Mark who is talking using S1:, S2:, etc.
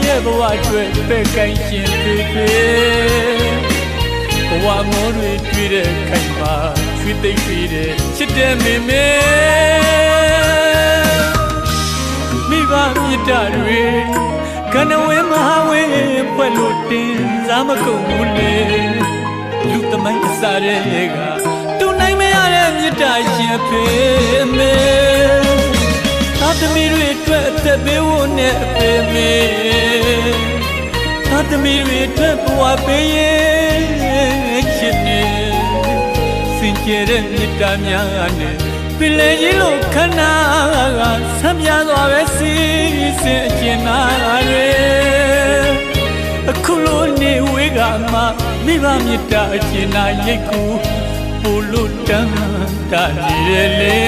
S1: ရဲ့ဘဝအတွက်ပဲကိုင်းရှင်တွေဘဝမောတွေတွေ့တဲ့ခိုင်မှာချွေသိမ့်ပြီးတဲ့ချစ်တဲ့မေမေမိဘမြတ်တာတွေကနဝဲမဟာဝဲဖွဲ့လို့တင်စားမကုန်ဘူးလေလူသမိုင်းအစားတွေကတူနိုင်မရတဲ့မြတ်တာရှင်ဖေမေသာသမီတွေအတွက်အသက်ပေးဖို့နဲ့အဖေမေသာသမီတွေအတွက်ဘဝပေးရဲ့ချစ်နေစင်ကြယ်တဲ့မြတ်တာများနဲ့ပင်လေကြီးလို့ခန္ဓာကဆမ်းပြသွားပဲစီစဉ်အကျဉ်းနာတွေအခုလိုနေဝေးကမှမိဘမြတ်တာအကျဉ်းနာရိတ်ကူပို့လို့တမ်းတာနေလေ